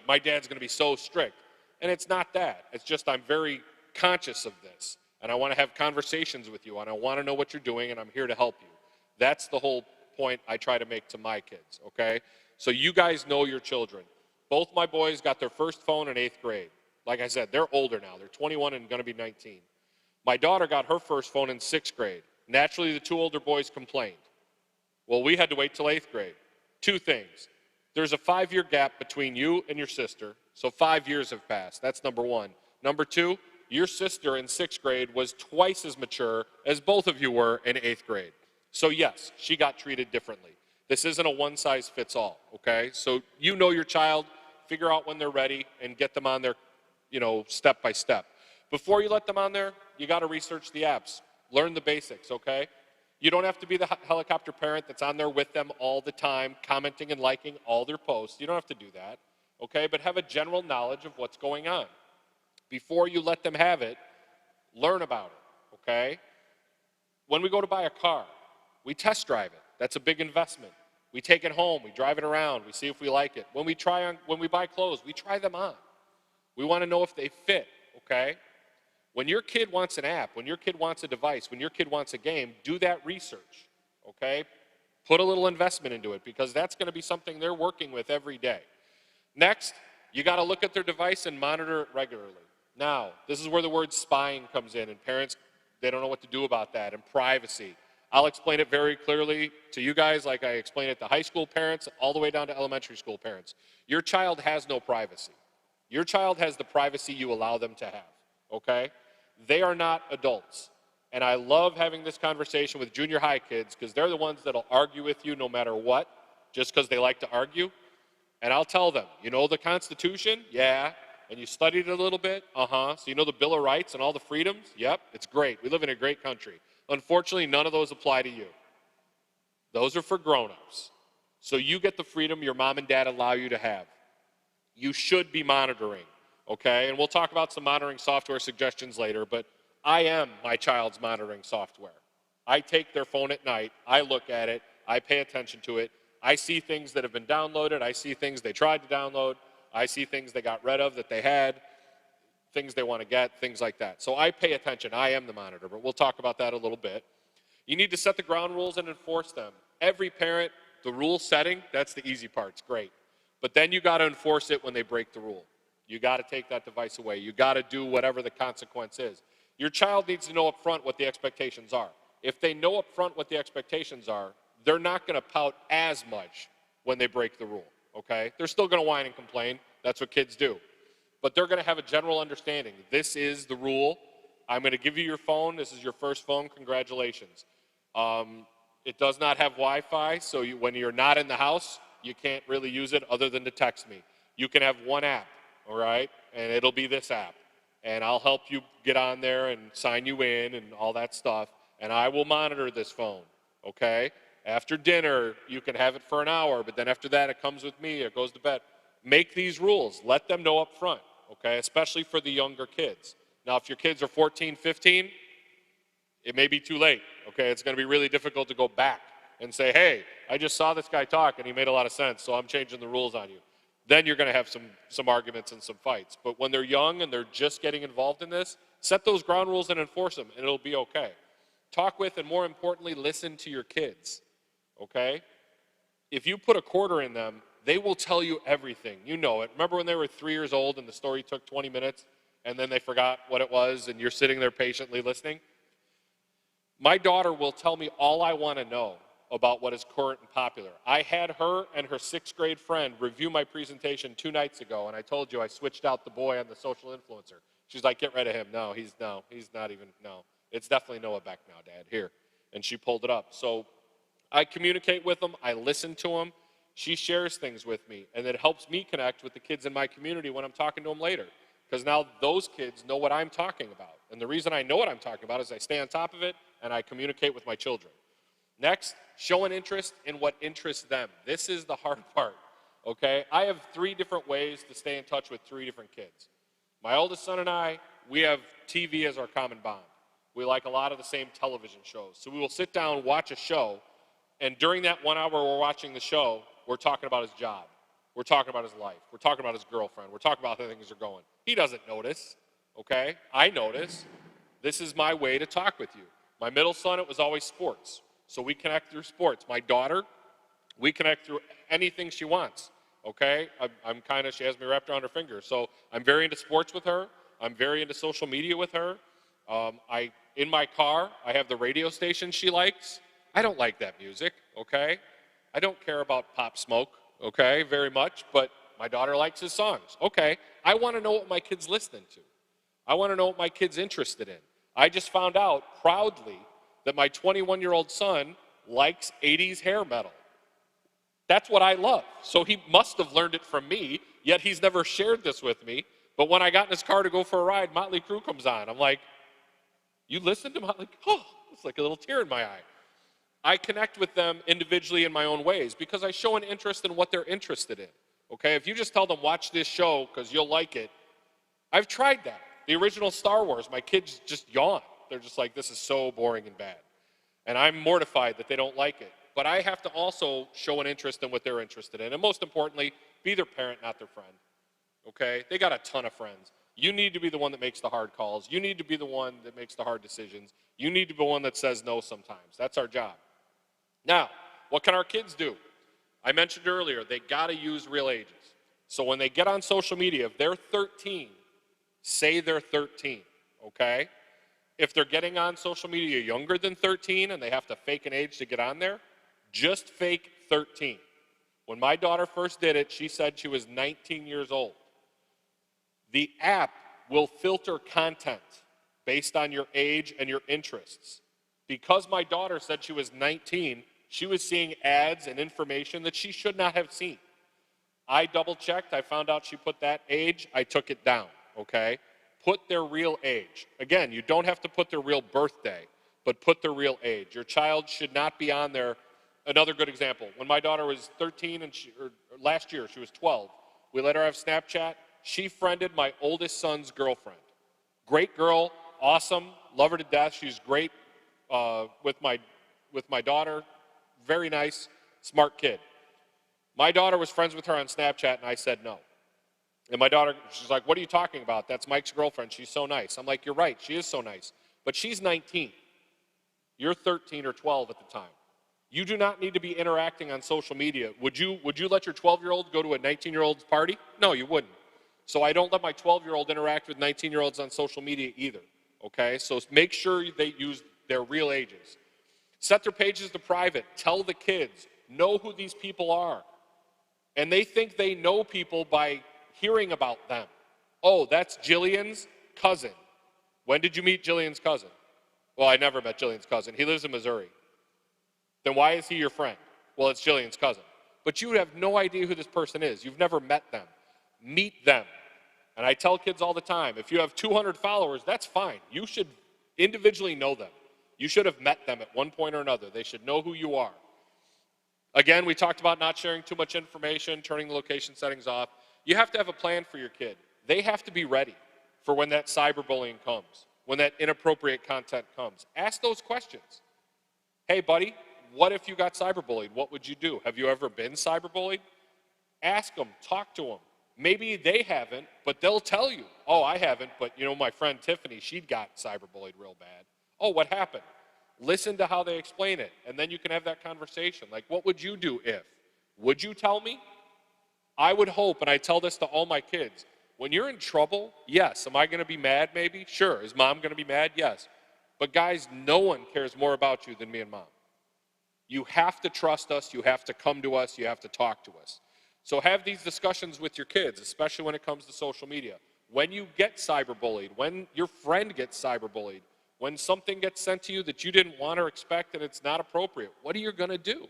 my dad's gonna be so strict. And it's not that. It's just I'm very conscious of this, and I want to have conversations with you, and I want to know what you're doing, and I'm here to help you. That's the whole point I try to make to my kids, okay? So you guys know your children. Both my boys got their first phone in 8th grade. Like I said, they're older now. They're 21 and going to be 19. My daughter got her first phone in 6th grade. Naturally, the 2 older boys complained. Well, we had to wait till 8th grade. 2 things. There's a 5-year gap between you and your sister, so 5 years have passed. That's number 1. Number 2, your sister in 6th grade was twice as mature as both of you were in 8th grade. So yes, she got treated differently. This isn't a one-size-fits-all, okay? So you know your child, figure out when they're ready, and get them on there, step by step. Before you let them on there, you got to research the apps. Learn the basics, okay? You don't have to be the helicopter parent that's on there with them all the time, commenting and liking all their posts. You don't have to do that, okay? But have a general knowledge of what's going on. Before you let them have it, learn about it, okay? When we go to buy a car, we test drive it. That's a big investment. We take it home, we drive it around, we see if we like it. When we buy clothes, we try them on. We want to know if they fit, okay? When your kid wants an app, when your kid wants a device, when your kid wants a game, do that research, okay? Put a little investment into it because that's going to be something they're working with every day. Next, you got to look at their device and monitor it regularly. Now, this is where the word spying comes in, and parents, they don't know what to do about that, and privacy. I'll explain it very clearly to you guys like I explain it to high school parents all the way down to elementary school parents. Your child has no privacy. Your child has the privacy you allow them to have, okay? They are not adults. And I love having this conversation with junior high kids because they're the ones that'll argue with you no matter what, just because they like to argue. And I'll tell them, you know the Constitution? Yeah. And you studied it a little bit? Uh-huh. So you know the Bill of Rights and all the freedoms? Yep. It's great. We live in a great country. Unfortunately, none of those apply to you. Those are for grown-ups. So you get the freedom your mom and dad allow you to have. You should be monitoring, okay? And we'll talk about some monitoring software suggestions later, but I am my child's monitoring software. I take their phone at night, I look at it, I pay attention to it, I see things that have been downloaded, I see things they tried to download, I see things they got rid of that they had, things they want to get, things like that. So I pay attention, I am the monitor, but we'll talk about that a little bit. You need to set the ground rules and enforce them. Every parent, the rule setting, that's the easy part, it's great. But then you got to enforce it when they break the rule. You got to take that device away. You got to do whatever the consequence is. Your child needs to know up front what the expectations are. If they know up front what the expectations are, they're not going to pout as much when they break the rule, okay? They're still going to whine and complain. That's what kids do. But they're going to have a general understanding. This is the rule. I'm going to give you your phone. This is your first phone. Congratulations. It does not have Wi-Fi, so when you're not in the house, you can't really use it other than to text me. You can have one app, all right? And it'll be this app. And I'll help you get on there and sign you in and all that stuff. And I will monitor this phone, okay? After dinner, you can have it for an hour, but then after that, it comes with me, it goes to bed. Make these rules. Let them know up front, okay? Especially for the younger kids. Now, if your kids are 14, 15, it may be too late, okay? It's going to be really difficult to go back and say, hey, I just saw this guy talk and he made a lot of sense, so I'm changing the rules on you. Then you're going to have some arguments and some fights. But when they're young and they're just getting involved in this, set those ground rules and enforce them, and it'll be okay. Talk with and, more importantly, listen to your kids, okay? If you put a quarter in them, they will tell you everything. You know it. Remember when they were 3 years old and the story took 20 minutes and then they forgot what it was and you're sitting there patiently listening? My daughter will tell me all I want to know about what is current and popular. I had her and her 6th grade friend review my presentation 2 nights ago, and I told you I switched out the boy on the social influencer. She's like, get rid of him. No, he's not even, no. It's definitely Noah Beck now, Dad, here. And she pulled it up. So I communicate with them. I listen to them. She shares things with me, and it helps me connect with the kids in my community when I'm talking to them later. Because now those kids know what I'm talking about. And the reason I know what I'm talking about is I stay on top of it, and I communicate with my children. Next, show an interest in what interests them. This is the hard part, okay? I have 3 different ways to stay in touch with 3 different kids. My oldest son and I, we have TV as our common bond. We like a lot of the same television shows. So we will sit down, watch a show, and during that 1 hour we're watching the show, we're talking about his job. We're talking about his life. We're talking about his girlfriend. We're talking about how things are going. He doesn't notice. okay? I notice this is my way to talk with you. My middle son, it was always sports. So we connect through sports. My daughter, we connect through anything she wants, okay? She has me wrapped around her finger. So I'm very into sports with her. I'm very into social media with her. In my car, I have the radio station she likes. I don't like that music, okay? I don't care about Pop Smoke, okay, very much, but my daughter likes his songs. Okay, I want to know what my kid's listening to. I want to know what my kid's interested in. I just found out proudly that my 21-year-old son likes 80s hair metal. That's what I love. So he must have learned it from me, yet he's never shared this with me. But when I got in his car to go for a ride, Motley Crue comes on. I'm like, you listen to Motley Crue? Oh, it's like a little tear in my eye. I connect with them individually in my own ways because I show an interest in what they're interested in. Okay, if you just tell them, watch this show because you'll like it, I've tried that. The original Star Wars, my kids just yawn. They're just like, this is so boring and bad. And I'm mortified that they don't like it. But I have to also show an interest in what they're interested in. And most importantly, be their parent, not their friend. Okay? They got a ton of friends. You need to be the one that makes the hard calls. You need to be the one that makes the hard decisions. You need to be the one that says no sometimes. That's our job. Now, what can our kids do? I mentioned earlier, they got to use real ages. So when they get on social media, if they're 13, say they're 13, okay? If they're getting on social media younger than 13 and they have to fake an age to get on there, just fake 13. When my daughter first did it, she said she was 19 years old. The app will filter content based on your age and your interests. Because my daughter said she was 19, she was seeing ads and information that she should not have seen. I double-checked. I found out she put that age. I took it down, okay? Put their real age. Again, you don't have to put their real birthday, but put their real age. Your child should not be on there. Another good example, when my daughter was 13, or last year, she was 12, we let her have Snapchat. She friended my oldest son's girlfriend. Great girl, awesome, love her to death. She's great with my daughter, very nice, smart kid. My daughter was friends with her on Snapchat, and I said no. And my daughter, she's like, what are you talking about? That's Mike's girlfriend. She's so nice. I'm like, you're right. She is so nice. But she's 19. You're 13 or 12 at the time. You do not need to be interacting on social media. Would you let your 12-year-old go to a 19-year-old's party? No, you wouldn't. So I don't let my 12-year-old interact with 19-year-olds on social media either. Okay? So make sure they use their real ages. Set their pages to private. Tell the kids. Know who these people are. And they think they know people by hearing about them. Oh, that's Jillian's cousin. When did you meet Jillian's cousin? Well, I never met Jillian's cousin. He lives in Missouri. Then why is he your friend? Well, it's Jillian's cousin. But you have no idea who this person is. You've never met them. Meet them. And I tell kids all the time, if you have 200 followers, that's fine. You should individually know them. You should have met them at one point or another. They should know who you are. Again, we talked about not sharing too much information, turning the location settings off. You have to have a plan for your kid. They have to be ready for when that cyberbullying comes, when that inappropriate content comes. Ask those questions. Hey, buddy, what if you got cyberbullied? What would you do? Have you ever been cyberbullied? Ask them, talk to them. Maybe they haven't, but they'll tell you. Oh, I haven't, but you know, my friend Tiffany, she'd got cyberbullied real bad. Oh, what happened? Listen to how they explain it, and then you can have that conversation. Like, what would you do if? Would you tell me? I would hope, and I tell this to all my kids, when you're in trouble, yes. Am I going to be mad maybe? Sure. Is mom going to be mad? Yes. But guys, no one cares more about you than me and mom. You have to trust us. You have to come to us. You have to talk to us. So have these discussions with your kids, especially when it comes to social media. When you get cyberbullied, when your friend gets cyberbullied, when something gets sent to you that you didn't want or expect and it's not appropriate, what are you going to do?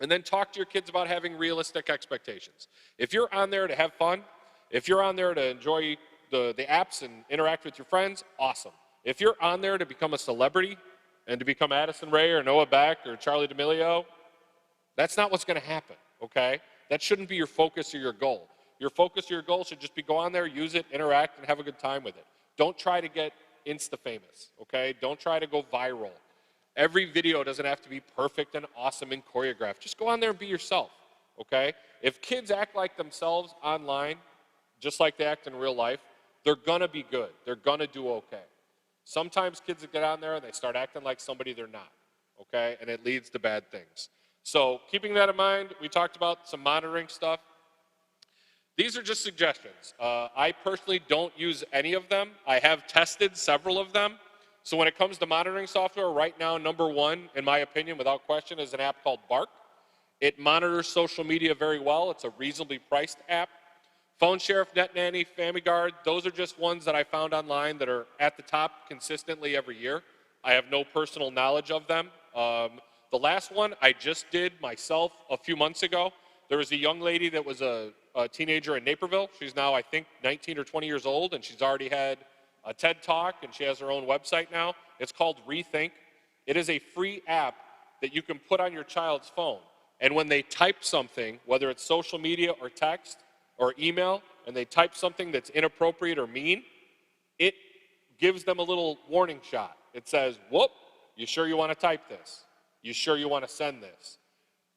And then talk to your kids about having realistic expectations. If you're on there to have fun, if you're on there to enjoy the apps and interact with your friends, awesome. If you're on there to become a celebrity and to become Addison Rae or Noah Beck or Charlie D'Amelio, that's not what's going to happen, okay? That shouldn't be your focus or your goal. Your focus or your goal should just be go on there, use it, interact, and have a good time with it. Don't try to get Insta-famous, okay? Don't try to go viral. Every video doesn't have to be perfect and awesome and choreographed. Just go on there and be yourself, okay? If kids act like themselves online, just like they act in real life, they're going to be good. They're going to do okay. Sometimes kids get on there and they start acting like somebody they're not, okay? And it leads to bad things. So keeping that in mind, we talked about some monitoring stuff. These are just suggestions. I personally don't use any of them. I have tested several of them. So when it comes to monitoring software, right now, number one, in my opinion, without question, is an app called Bark. It monitors social media very well. It's a reasonably priced app. Phone Sheriff, Net Nanny, Family Guard, those are just ones that I found online that are at the top consistently every year. I have no personal knowledge of them. The last one I just did myself a few months ago. There was a young lady that was a teenager in Naperville. She's now, I think, 19 or 20 years old, and she's already had a TED Talk, and she has her own website now. It's called Rethink. It is a free app that you can put on your child's phone. And when they type something, whether it's social media or text or email, and they type something that's inappropriate or mean, it gives them a little warning shot. It says, whoop, you sure you want to type this? You sure you want to send this?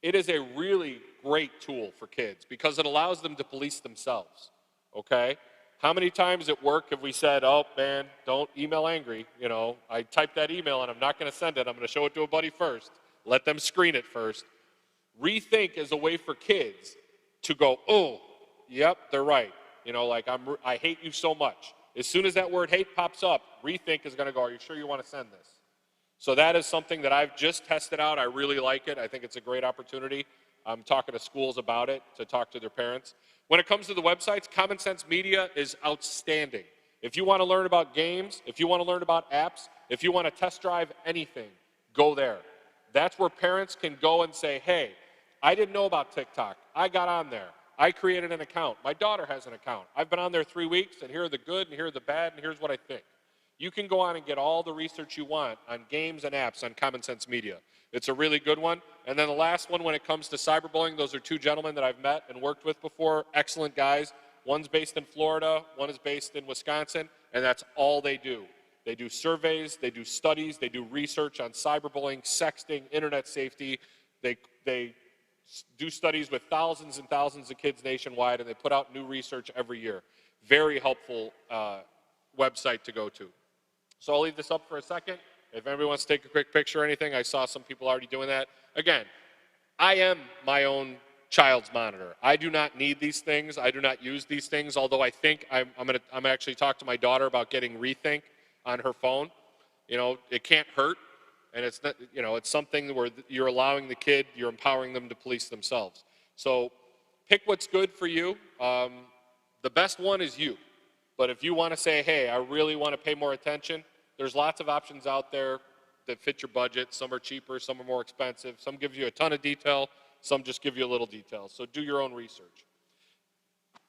It is a really great tool for kids because it allows them to police themselves, okay? How many times at work have we said, oh, man, don't email angry. You know, I typed that email and I'm not going to send it. I'm going to show it to a buddy first. Let them screen it first. Rethink is a way for kids to go, oh, yep, they're right. You know, like, I hate you so much. As soon as that word hate pops up, Rethink is going to go, are you sure you want to send this? So that is something that I've just tested out. I really like it. I think it's a great opportunity. I'm talking to schools about it to talk to their parents. When it comes to the websites, Common Sense Media is outstanding. If you want to learn about games, if you want to learn about apps, if you want to test drive anything, go there. That's where parents can go and say, hey, I didn't know about TikTok. I got on there. I created an account. My daughter has an account. I've been on there 3 weeks, and here are the good, and here are the bad, and here's what I think. You can go on and get all the research you want on games and apps on Common Sense Media. It's a really good one. And then the last one, when it comes to cyberbullying, those are two gentlemen that I've met and worked with before. Excellent guys. One's based in Florida, one is based in Wisconsin, and that's all they do. They do surveys, they do studies, they do research on cyberbullying, sexting, internet safety. They do studies with thousands and thousands of kids nationwide, and they put out new research every year. Very helpful website to go to. So I'll leave this up for a second. If anybody wants to take a quick picture or anything, I saw some people already doing that. Again, I am my own child's monitor. I do not need these things. I do not use these things, although I think I'm actually talk to my daughter about getting Rethink on her phone. You know, it can't hurt, and it's not, you know, it's something where you're allowing the kid, you're empowering them to police themselves. So pick what's good for you. The best one is you. But if you want to say, hey, I really want to pay more attention, there's lots of options out there that fit your budget. Some are cheaper, some are more expensive. Some give you a ton of detail, some just give you a little detail. So do your own research.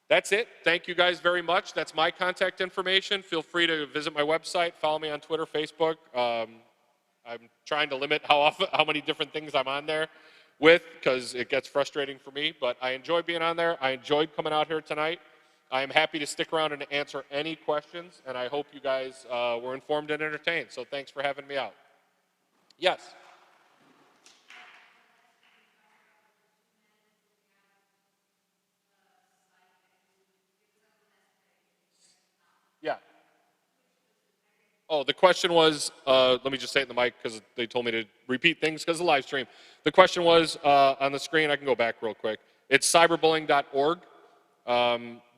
That's it. Thank you guys very much. That's my contact information. Feel free to visit my website, follow me on Twitter, Facebook. I'm trying to limit how many different things I'm on there with, because it gets frustrating for me. But I enjoy being on there. I enjoyed coming out here tonight. I am happy to stick around and answer any questions, and I hope you guys were informed and entertained. So thanks for having me out. Yes? Yeah. Oh, the question was, let me just say it in the mic because they told me to repeat things because of the live stream. The question was on the screen, I can go back real quick. It's cyberbullying.org.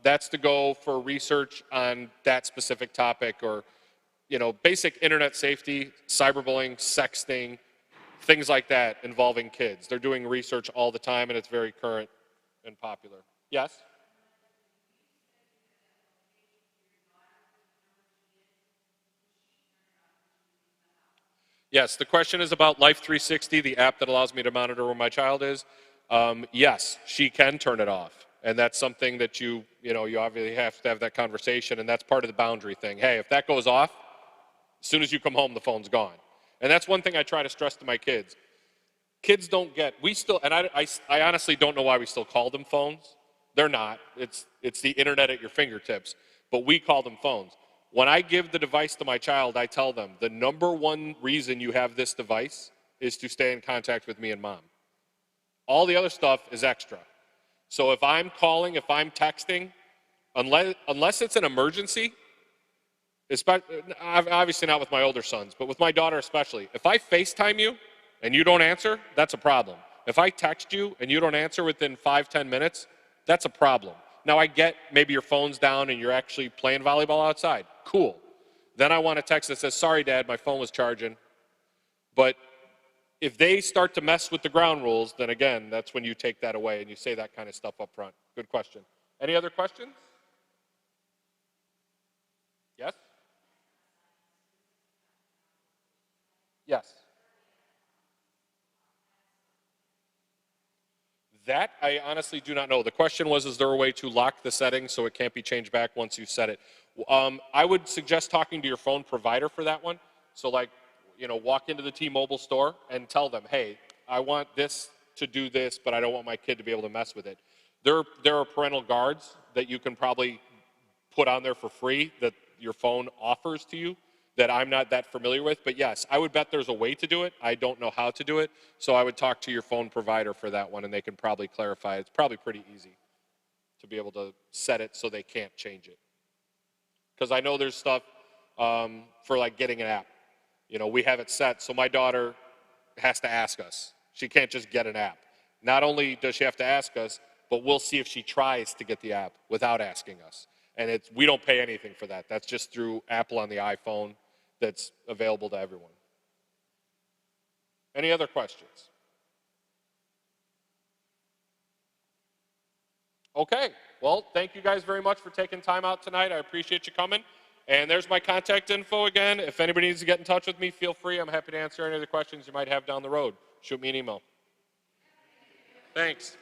That's to go for research on that specific topic, or, you know, basic internet safety, cyberbullying, sexting, things like that involving kids. They're doing research all the time, and it's very current and popular. Yes? Yes, the question is about Life 360, the app that allows me to monitor where my child is. Yes, she can turn it off. And that's something that you obviously have to have that conversation, and that's part of the boundary thing. Hey, if that goes off, as soon as you come home, the phone's gone. And that's one thing I try to stress to my kids. Kids don't get, and I honestly don't know why we still call them phones. They're not. It's the internet at your fingertips. But we call them phones. When I give the device to my child, I tell them, the number one reason you have this device is to stay in contact with me and mom. All the other stuff is extra. So if I'm calling, if I'm texting, unless it's an emergency, Obviously not with my older sons, but with my daughter especially. If I FaceTime you and you don't answer, that's a problem. If I text you and you don't answer within 5-10 minutes, that's a problem. Now I get maybe your phone's down and you're actually playing volleyball outside. Cool. Then I want a text that says, sorry, Dad, my phone was charging. But if they start to mess with the ground rules, then again, that's when you take that away and you say that kind of stuff up front. Good question. Any other questions? Yes? Yes. That I honestly do not know. The question was, is there a way to lock the settings so it can't be changed back once you set it? I would suggest talking to your phone provider for that one. So like, walk into the T-Mobile store and tell them, hey, I want this to do this, but I don't want my kid to be able to mess with it. There are parental guards that you can probably put on there for free that your phone offers to you that I'm not that familiar with. But yes, I would bet there's a way to do it. I don't know how to do it. So I would talk to your phone provider for that one, and they can probably clarify. It's probably pretty easy to be able to set it so they can't change it. Because I know there's stuff for like getting an app. We have it set, so my daughter has to ask us. She can't just get an app. Not only does she have to ask us, but we'll see if she tries to get the app without asking us. And we don't pay anything for that. That's just through Apple on the iPhone that's available to everyone. Any other questions? Okay, well, thank you guys very much for taking time out tonight. I appreciate you coming. And there's my contact info again. If anybody needs to get in touch with me, feel free. I'm happy to answer any other questions you might have down the road. Shoot me an email. Thanks.